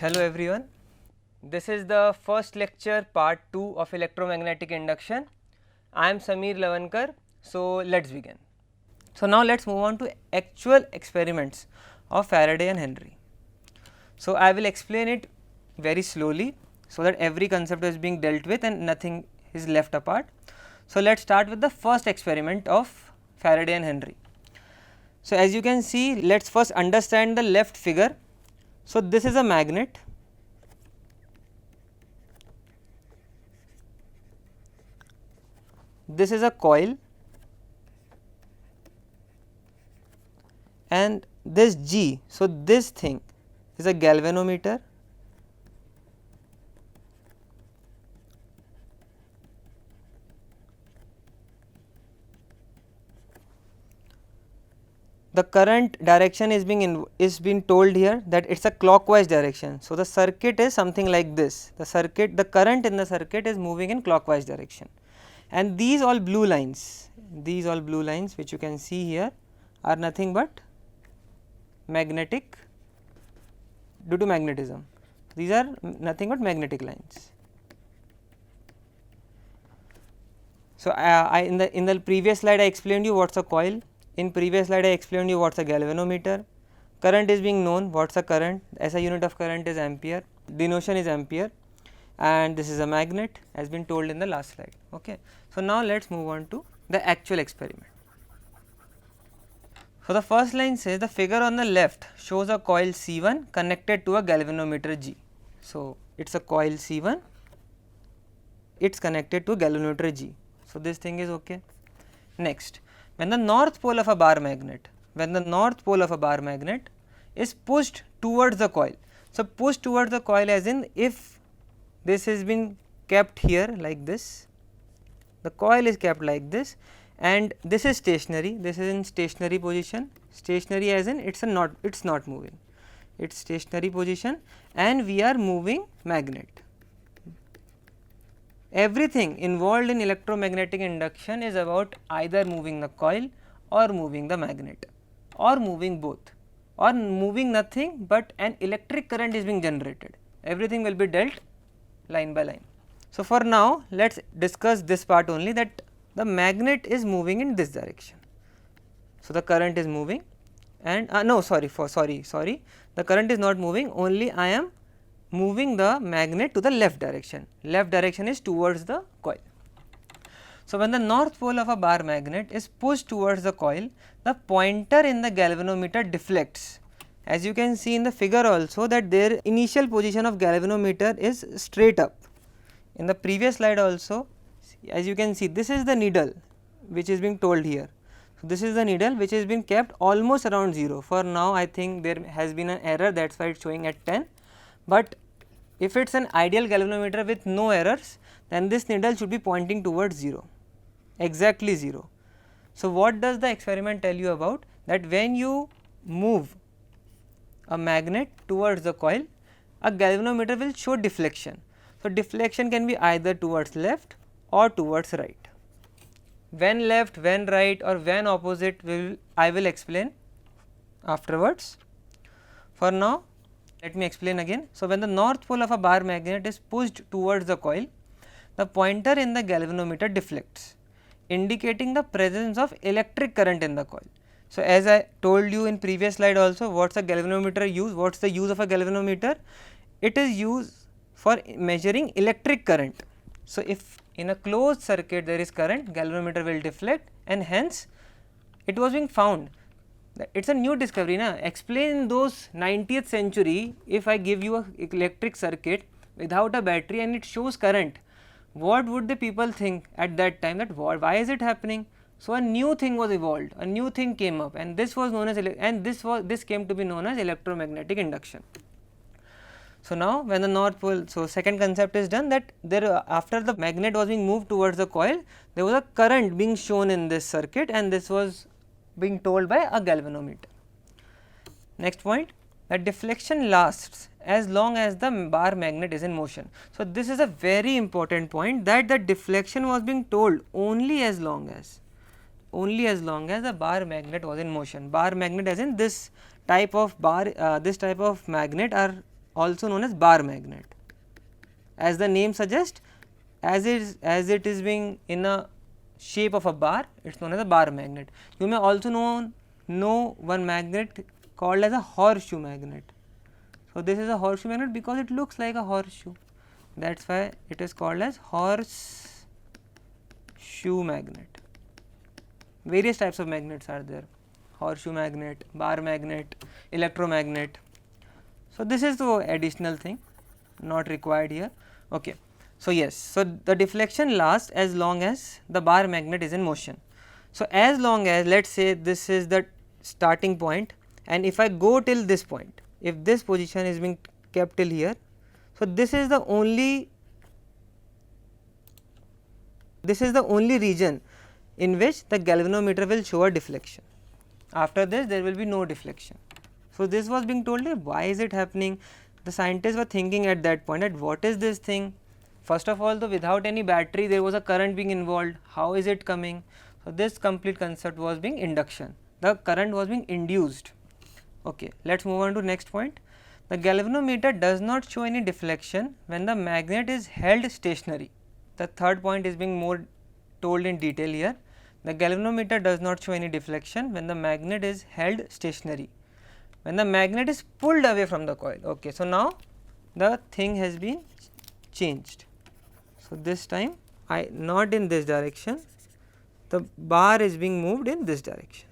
Hello everyone, this is the first lecture part 2 of electromagnetic induction. I am Samir Lavankar, so let us begin. So now let us move on to actual experiments of Faraday and Henry. So I will explain it very slowly so that every concept is being dealt with and nothing is left apart. So let us start with the first experiment of Faraday and Henry. So as you can see, let us first understand the left figure. So this is a magnet. This is a coil and this G, so this thing is a galvanometer, the current direction is being told here that it is a clockwise direction. So the circuit is something like this, the current in the circuit is moving in clockwise direction, and these all blue lines which you can see here are nothing but magnetic due to magnetism. These are nothing but magnetic lines. So in the previous slide I explained you what is a coil. In previous slide I explained you what is a galvanometer. Current is being known, what is a current, SI unit of current is ampere, denotation is ampere, and this is a magnet as been told in the last slide. Okay. So now let us move on to the actual experiment. So the first line says the figure on the left shows a coil C1 connected to a galvanometer G. So it is a coil C1, it is connected to galvanometer G. So this thing is okay. Next, when the north pole of a bar magnet is pushed towards the coil. So pushed towards the coil as in if this has been kept here like this, the coil is kept like this, and this is stationary, this is in stationary position, stationary as in it is not moving, it is stationary position, and we are moving magnet. Everything involved in electromagnetic induction is about either moving the coil or moving the magnet or moving both or moving nothing, but an electric current is being generated. Everything will be dealt line by line. So for now let us discuss this part only, that the magnet is moving in this direction. So the current is moving and the current is not moving, only I am moving the magnet to the left direction is towards the coil. So when the north pole of a bar magnet is pushed towards the coil, the pointer in the galvanometer deflects. As you can see in the figure also that their initial position of galvanometer is straight up. In the previous slide also, as you can see, this is the needle which is being told here. So this is the needle which is being kept almost around 0. For now I think there has been an error, that is why it is showing at 10, but if it is an ideal galvanometer with no errors, then this needle should be pointing towards 0, exactly 0. So what does the experiment tell you about? That when you move a magnet towards the coil, a galvanometer will show deflection. So deflection can be either towards left or towards right. When left, when right, or when opposite I will explain afterwards. For now let me explain again. So when the north pole of a bar magnet is pushed towards the coil, the pointer in the galvanometer deflects, indicating the presence of electric current in the coil. So as I told you in previous slide also, what is a galvanometer use? What is the use of a galvanometer? It is used for measuring electric current. So if in a closed circuit there is current, galvanometer will deflect, and hence it was being found. It is a new discovery na. Explain those 90th century, if I give you a electric circuit without a battery and it shows current, what would the people think at that time, that why is it happening? So a new thing was evolved, a new thing came up, and this was known as this came to be known as electromagnetic induction. So now when the north pole, so second concept is done, that there after the magnet was being moved towards the coil, there was a current being shown in this circuit, and this was being told by a galvanometer. Next point, that deflection lasts as long as the bar magnet is in motion. So this is a very important point, that the deflection was being told only as long as the bar magnet was in motion. Bar magnet as in this type of magnet are also known as bar magnet. As the name suggests, as it is being in a shape of a bar, it is known as a bar magnet. You may also know one magnet called as a horseshoe magnet. So, this is a horseshoe magnet because it looks like a horseshoe, that is why it is called as horseshoe magnet. Various types of magnets are there: horseshoe magnet, bar magnet, electromagnet. So, this is the additional thing not required here. Okay. So, yes, so the deflection lasts as long as the bar magnet is in motion. So, as long as, let us say this is the starting point, and if I go till this point, if this position is being kept till here, so this is the only region in which the galvanometer will show a deflection. After this there will be no deflection. So, this was being told, why is it happening? The scientists were thinking at that point that what is this thing? First of all, though, without any battery there was a current being involved, how is it coming? So, this complete concept was being induction, the current was being induced. Okay, let us move on to next point. The galvanometer does not show any deflection when the magnet is held stationary. The third point is being more told in detail here. The galvanometer does not show any deflection when the magnet is held stationary. When the magnet is pulled away from the coil. Okay, so now the thing has been changed. So, this time not in this direction, the bar is being moved in this direction.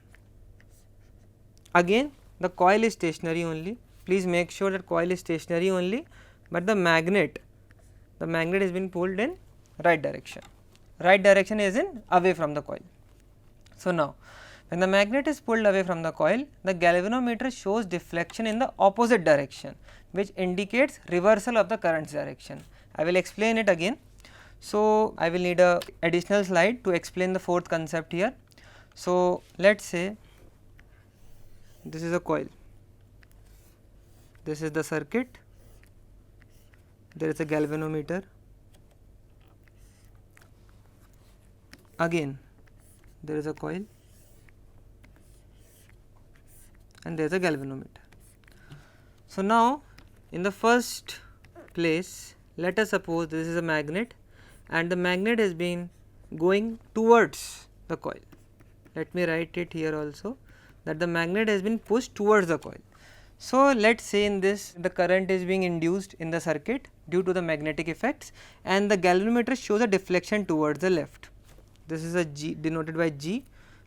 Again the coil is stationary only, please make sure that coil is stationary only, but the magnet is being pulled in right direction. Right direction is in away from the coil. So, now when the magnet is pulled away from the coil, the galvanometer shows deflection in the opposite direction, which indicates reversal of the current's direction. I will explain it again. So, I will need a additional slide to explain the fourth concept here. So, let us say this is a coil, this is the circuit, there is a galvanometer, again there is a coil and there is a galvanometer. So, now in the first place, let us suppose this is a magnet and the magnet has been going towards the coil. Let me write it here also, that the magnet has been pushed towards the coil. So, let us say in this the current is being induced in the circuit due to the magnetic effects, and the galvanometer shows a deflection towards the left. This is a G denoted by G,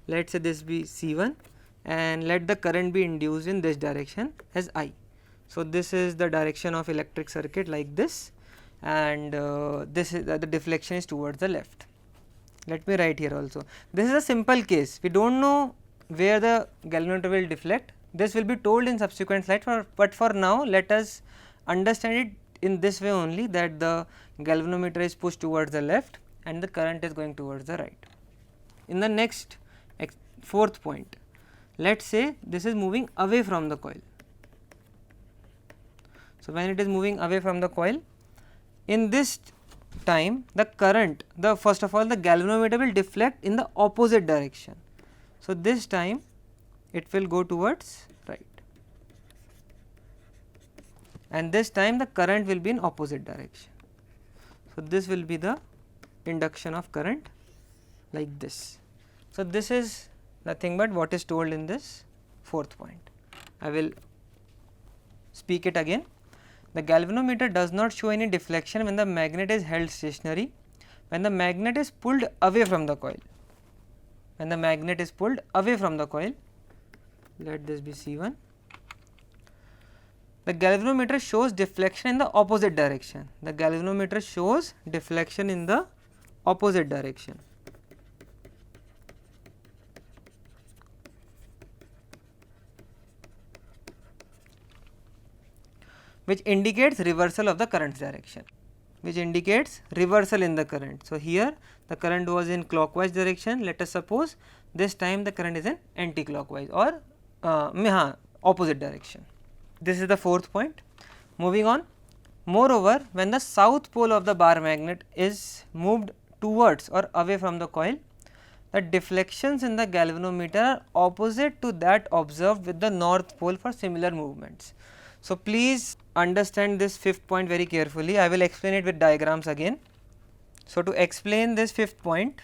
let us say this be C1, and let the current be induced in this direction as I. So, this is the direction of electric circuit like this, and this is the deflection is towards the left. Let me write here also. This is a simple case, we do not know where the galvanometer will deflect. This will be told in subsequent slides, but for now let us understand it in this way only, that the galvanometer is pushed towards the left and the current is going towards the right. In the next fourth point, let us say this is moving away from the coil. So, when it is moving away from the coil, in this time the current, first of all the galvanometer will deflect in the opposite direction. So, this time it will go towards right, and this time the current will be in opposite direction. So, this will be the induction of current like this. So, this is nothing but what is told in this fourth point. I will speak it again. The galvanometer does not show any deflection when the magnet is held stationary. When the magnet is pulled away from the coil, when the magnet is pulled away from the coil, let this be C1, the galvanometer shows deflection in the opposite direction. The galvanometer shows deflection in the opposite direction. Which indicates reversal of the current direction, which indicates reversal in the current. So, here the current was in clockwise direction, let us suppose this time the current is in anti-clockwise or opposite direction. This is the fourth point. Moving on, moreover, when the south pole of the bar magnet is moved towards or away from the coil, the deflections in the galvanometer are opposite to that observed with the north pole for similar movements. So please understand this fifth point very carefully. I will explain it with diagrams again. So to explain this fifth point,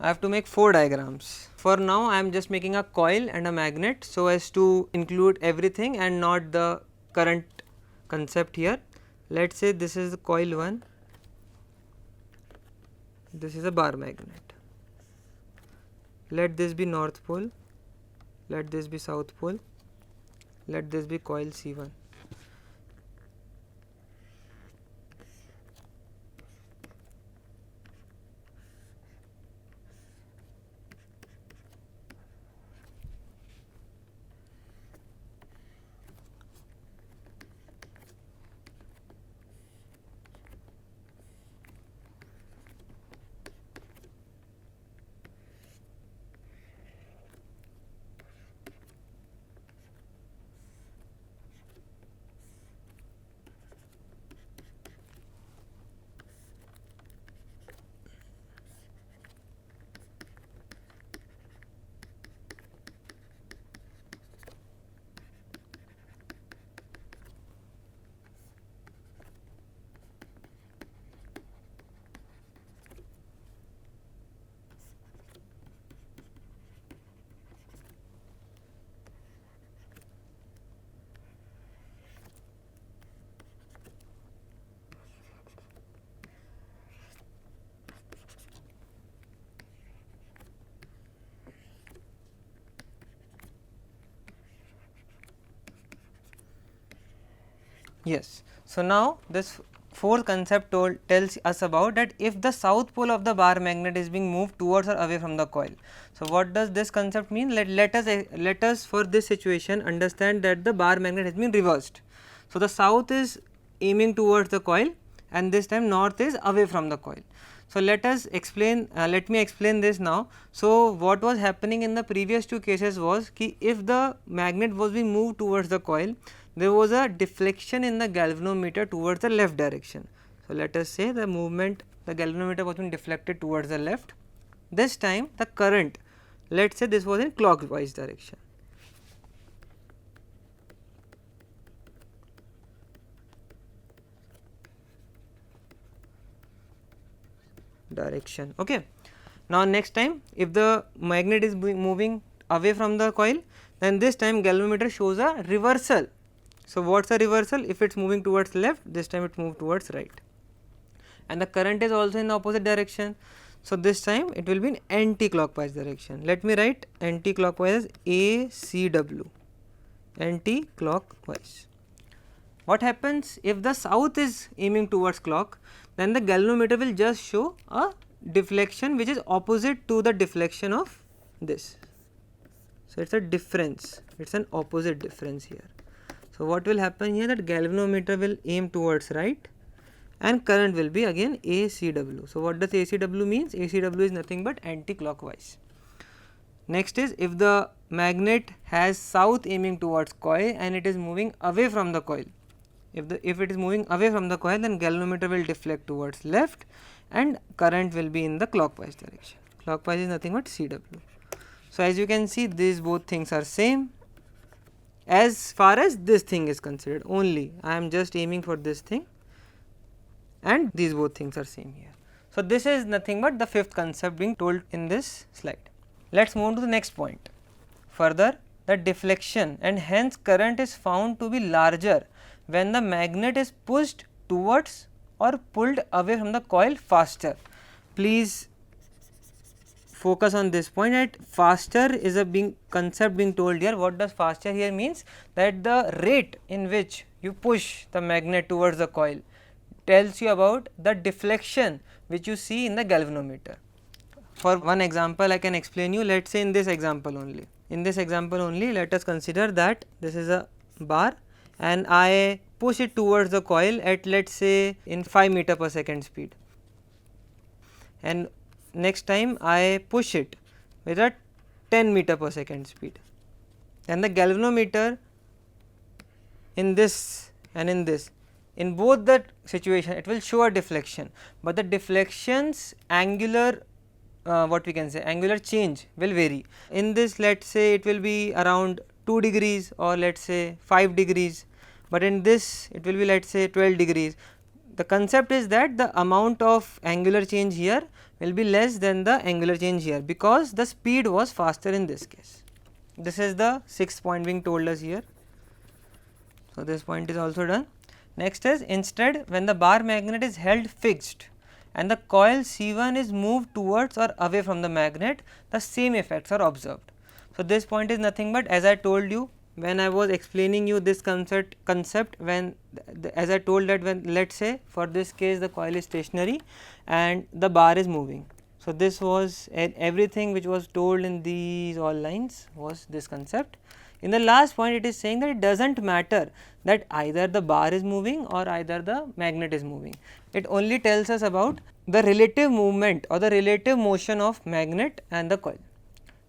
I have to make 4 diagrams. For now I am just making a coil and a magnet so as to include everything and not the current concept here. Let us say this is the coil 1, this is a bar magnet. Let this be north pole, let this be south pole, let this be coil C1. Yes. So now this fourth concept tells us about that if the south pole of the bar magnet is being moved towards or away from the coil. So what does this concept mean? Let us for this situation understand that the bar magnet has been reversed. So the south is aiming towards the coil and this time north is away from the coil. So let us explain, let me explain this now. So what was happening in the previous two cases was ki if the magnet was being moved towards the coil, there was a deflection in the galvanometer towards the left direction. So let us say the movement, the galvanometer was being deflected towards the left. This time the current, let us say this was in clockwise direction. Okay. Now next time if the magnet is moving away from the coil, then this time galvanometer shows a reversal. So what's a reversal? If it's moving towards left, this time it moved towards right, and the current is also in the opposite direction. So this time it will be in anti-clockwise direction. Let me write anti-clockwise as ACW, anti-clockwise. What happens if the south is aiming towards clock? Then the galvanometer will just show a deflection which is opposite to the deflection of this. So it's a difference, it's an opposite difference here. So what will happen here, that galvanometer will aim towards right and current will be again ACW. So what does ACW means? ACW is nothing but anti-clockwise. Next is if the magnet has south aiming towards coil and it is moving away from the coil. If it is moving away from the coil, then galvanometer will deflect towards left and current will be in the clockwise direction. Clockwise is nothing but CW. So as you can see, these both things are same as far as this thing is considered. Only I am just aiming for this thing and these both things are same here. So this is nothing but the fifth concept being told in this slide. Let us move on to the next point. Further, the deflection and hence current is found to be larger when the magnet is pushed towards or pulled away from the coil faster. Please focus on this point, that faster is a concept being told here. What does faster here means? That the rate in which you push the magnet towards the coil tells you about the deflection which you see in the galvanometer. For one example I can explain you. Let us say in this example only. In this example only, let us consider that this is a bar and I push it towards the coil at, let us say, in 5 meter per second speed, and next time I push it with a 10 meter per second speed, and the galvanometer in this and in this, in both the situation it will show a deflection, but the deflections angular what we can say angular change will vary. In this, let us say it will be around 2 degrees or let us say 5 degrees, but in this it will be, let us say, 12 degrees. The concept is that the amount of angular change here will be less than the angular change here, because the speed was faster in this case. This is the sixth point being told us here. So, this point is also done. Next is, instead when the bar magnet is held fixed and the coil C1 is moved towards or away from the magnet, the same effects are observed. So, this point is nothing but, as I told you when I was explaining you this concept when as I told that, when let us say for this case the coil is stationary and the bar is moving. So, this was everything which was told in these all lines was this concept. In the last point, it is saying that it does not matter that either the bar is moving or either the magnet is moving. It only tells us about the relative movement or the relative motion of magnet and the coil.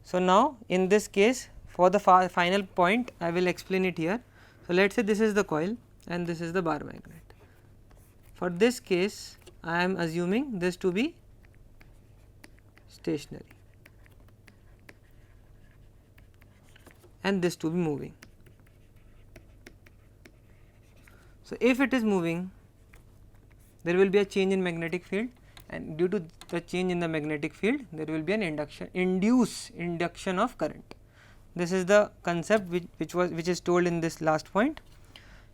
So, now in this case, for the final point I will explain it here. So, let us say this is the coil and this is the bar magnet. For this case, I am assuming this to be stationary and this to be moving. So, if it is moving, there will be a change in magnetic field, and due to the change in the magnetic field there will be an induction of current. This is the concept which is told in this last point.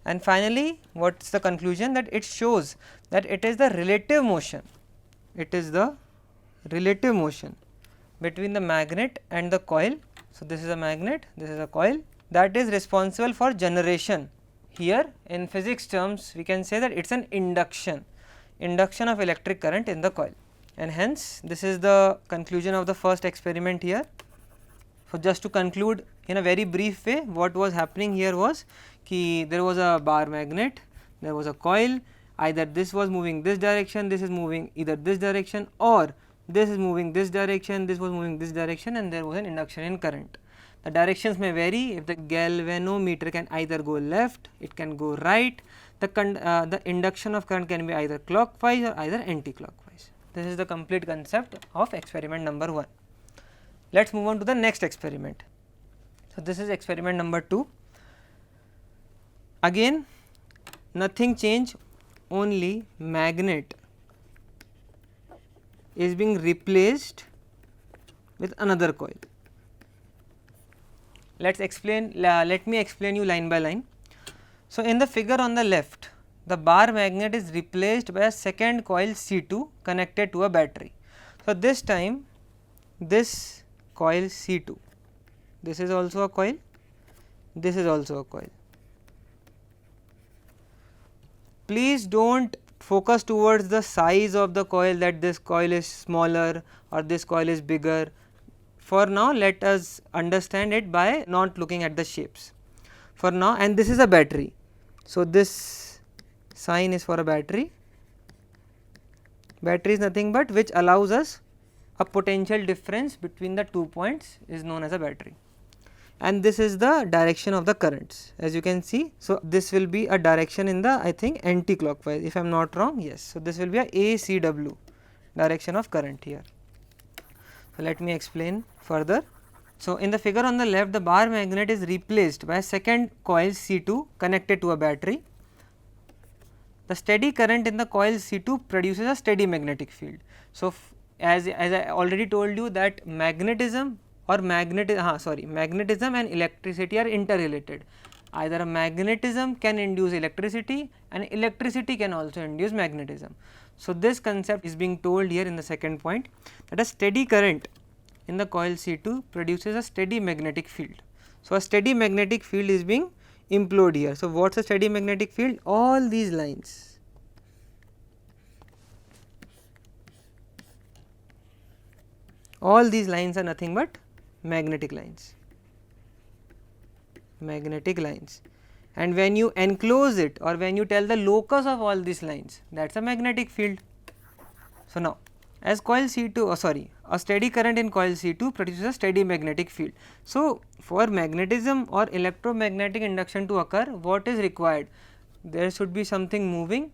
And finally, what is the conclusion? That it shows that it is the relative motion, between the magnet and the coil. So, this is a magnet, this is a coil, that is responsible for generation. Here in physics terms we can say that it is an induction of electric current in the coil, and hence this is the conclusion of the first experiment here. So, just to conclude in a very brief way, what was happening here was ki there was a bar magnet, there was a coil, either this was moving this direction, this is moving either this direction, or this is moving this direction, this was moving this direction, and there was an induction in current. The directions may vary. If the galvanometer can either go left, it can go right, the induction of current can be either clockwise or either anti-clockwise. This is the complete concept of experiment number 1. Let us move on to the next experiment. So, this is experiment number 2. Again nothing change, only magnet is being replaced with another coil. Let me explain you line by line. So, in the figure on the left, the bar magnet is replaced by a second coil C2 connected to a battery. So, this time this coil C2, this is also a coil, this is also a coil. Please do not focus towards the size of the coil, that this coil is smaller or this coil is bigger. For now, let us understand it by not looking at the shapes for now. And this is a battery. So, this sign is for a battery. Battery is nothing but which allows us a potential difference between the 2 points is known as a battery, and this is the direction of the currents, as you can see. So, this will be a direction in the, I think, anti-clockwise, if I am not wrong. Yes. So, this will be a ACW direction of current here. So, let me explain further. So, in the figure on the left, the bar magnet is replaced by a second coil C2 connected to a battery. The steady current in the coil C2 produces a steady magnetic field. So, as I already told you that magnetism and electricity are interrelated. Either a magnetism can induce electricity and electricity can also induce magnetism. So, this concept is being told here in the second point, that a steady current in the coil C2 produces a steady magnetic field. So, a steady magnetic field is being employed here. So, what is a steady magnetic field? All these lines. All these lines are nothing but magnetic lines, and when you enclose it or when you tell the locus of all these lines, that is a magnetic field. So, now as coil C2 a steady current in coil C2 produces a steady magnetic field. So, for magnetism or electromagnetic induction to occur, what is required? There should be something moving.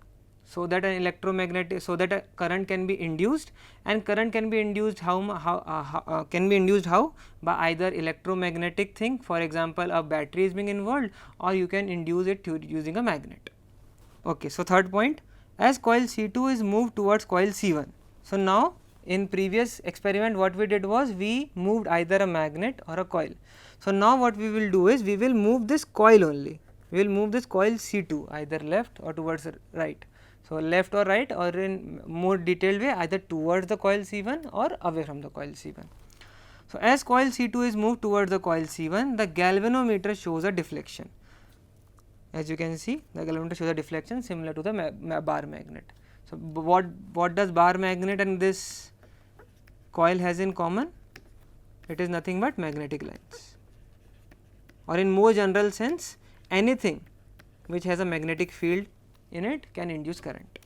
so that an electromagnetic, so that a current can be induced, and current can be induced can be induced how? By either electromagnetic thing, for example a battery is being involved, or you can induce it using a magnet. Okay, so third point, as coil C2 is moved towards coil C1. So now in previous experiment what we did was we moved either a magnet or a coil. So now what we will do is we will move this coil only, we will move this coil C2 either left or towards right. So left or right, or in more detailed way either towards the coil C1 or away from the coil C1. So as coil C2 is moved towards the coil C1, the galvanometer shows a deflection. As you can see, the galvanometer shows a deflection similar to the bar magnet. So what does bar magnet and this coil has in common? It is nothing but magnetic lines, or in more general sense, anything which has a magnetic field in it can induce current.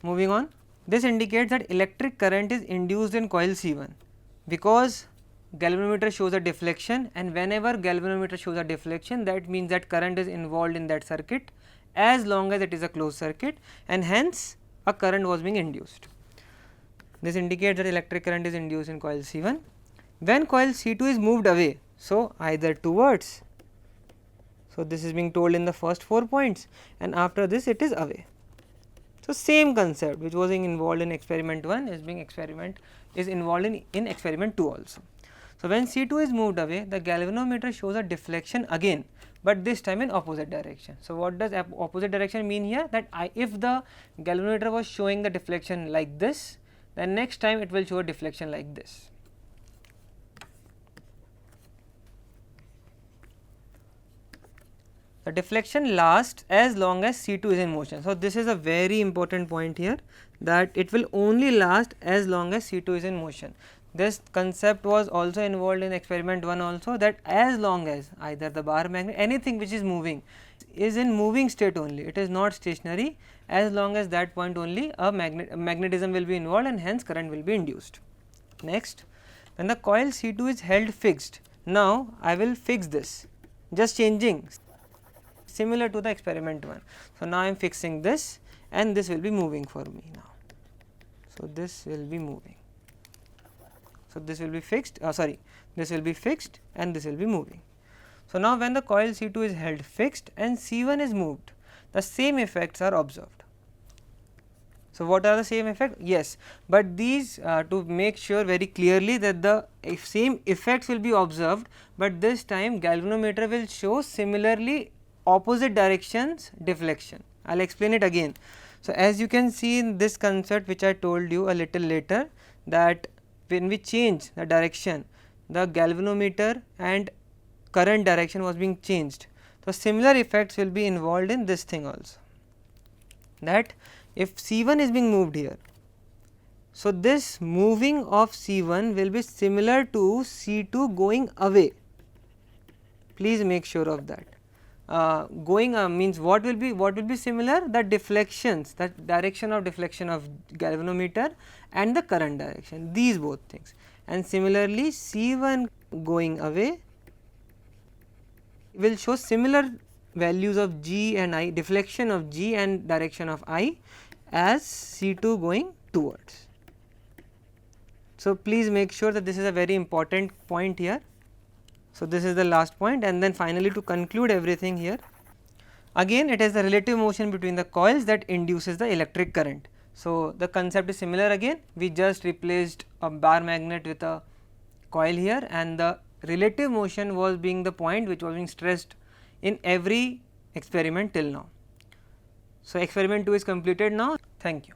Moving on, this indicates that electric current is induced in coil C1 because galvanometer shows a deflection, and whenever galvanometer shows a deflection, that means that current is involved in that circuit as long as it is a closed circuit, and hence a current was being induced. This indicates that electric current is induced in coil C1. When coil C2 is moved away, so either towards, so this is being told in the first 4 points, and after this it is away. So same concept which was involved in experiment 1 is involved in experiment 2 also. So when C2 is moved away, the galvanometer shows a deflection again, but this time in opposite direction. So what does opposite direction mean here? That if the galvanometer was showing the deflection like this, then next time it will show a deflection like this. The deflection lasts as long as C2 is in motion. So this is a very important point here, that it will only last as long as C2 is in motion. This concept was also involved in experiment 1 also, that as long as either the bar magnet, anything which is moving is in moving state only, it is not stationary, as long as that point only a magnetism will be involved, and hence current will be induced. Next, when the coil C2 is held fixed, now I will fix this, just changing, similar to the experiment 1. So now I am fixing this, and this will be moving for me now. So this will be moving. So this will be fixed, this will be fixed and this will be moving. So now when the coil C2 is held fixed and C1 is moved, the same effects are observed. So what are the same effects? Yes, but these to make sure very clearly that the same effects will be observed, but this time galvanometer will show similarly opposite directions deflection. I will explain it again. So as you can see in this concept which I told you a little later, that when we change the direction, the galvanometer and current direction was being changed. So similar effects will be involved in this thing also, that if C1 is being moved here, so this moving of C1 will be similar to C2 going away. Please make sure of that. Going means what will be similar? The deflections, the direction of deflection of galvanometer and the current direction, these both things. And similarly C1 going away will show similar values of G and I, deflection of G and direction of I, as C2 going towards. So please make sure that this is a very important point here. So this is the last point, and then finally to conclude everything here, again it is the relative motion between the coils that induces the electric current. So the concept is similar again, we just replaced a bar magnet with a coil here, and the relative motion was being the point which was being stressed in every experiment till now. So experiment 2 is completed now. Thank you.